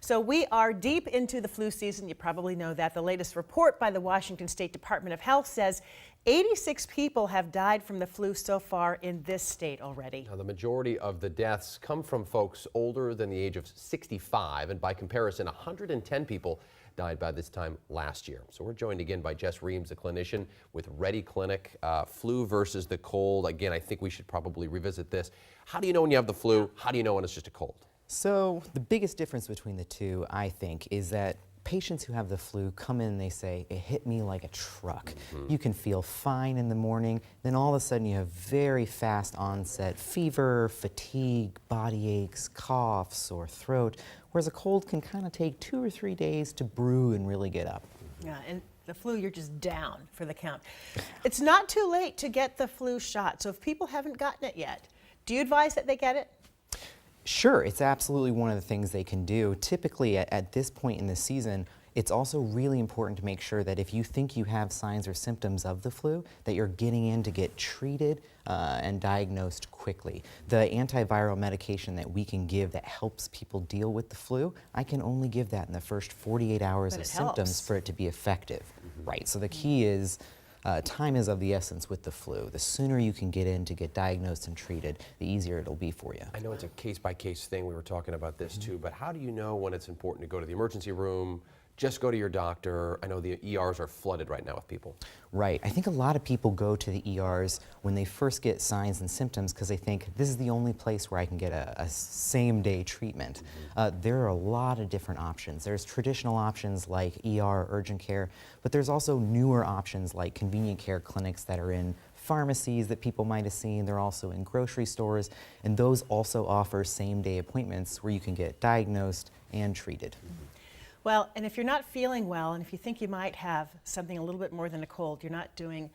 So we are deep into the flu season. You probably know that. The latest report by the Washington State Department of Health says 86 people have died from the flu so far in this state already. Now, the majority of the deaths come from folks older than the age of 65, and by comparison, 110 people died by this time last year. So we're joined again by Jess Reams, a clinician with Ready Clinic. Flu versus the cold. Again, I think we should probably revisit this. How do you know when you have the flu? How do you know when it's just a cold? So the biggest difference between the two, I think, is that patients who have the flu come in and they say, it hit me like a truck. You can feel fine in the morning, then all of a sudden you have very fast onset fever, fatigue, body aches, cough, sore throat, whereas a cold can kind of take 2 or 3 days to brew and really get up. Yeah, and the flu, you're just down for the count. It's not too late to get the flu shot, so if people haven't gotten it yet, do you advise that they get it? Sure, it's absolutely one of the things they can do. Typically, at this point in the season, it's also really important to make sure that if you think you have signs or symptoms of the flu, that you're getting in to get treated and diagnosed quickly. The antiviral medication that we can give that helps people deal with the flu, I can only give that in the first 48 hours of symptoms for it to be effective. Right, so the key is time is of the essence with the flu. The sooner you can get in to get diagnosed and treated, the easier it'll be for you. I know it's a case-by-case thing. We were talking about this too, but how do you know when it's important to go to the emergency room? Just go to your doctor. I know the ERs are flooded right now with people. Right. I think a lot of people go to the ERs when they first get signs and symptoms because they think this is the only place where I can get a same-day treatment. There are a lot of different options. There's traditional options like ER, urgent care, but there's also newer options like convenient care clinics that are in pharmacies that people might have seen. They're also in grocery stores, and those also offer same-day appointments where you can get diagnosed and treated. Well, and if you're not feeling well, and if you think you might have something a little bit more than a cold, you're not doing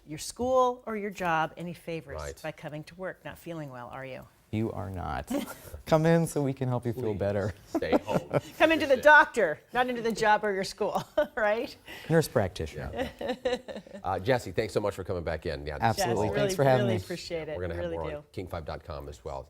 your school or your job any favors by coming to work not feeling well, are you? You are not. Come in so we can help you feel better. Stay home. Come into the doctor, not into the job or your school, right? Nurse practitioner. Yeah. Jesse, thanks so much for coming back in. Yeah, absolutely. Jess, Thanks for having me. Really appreciate it. We're going to have really more do. on king5.com as well.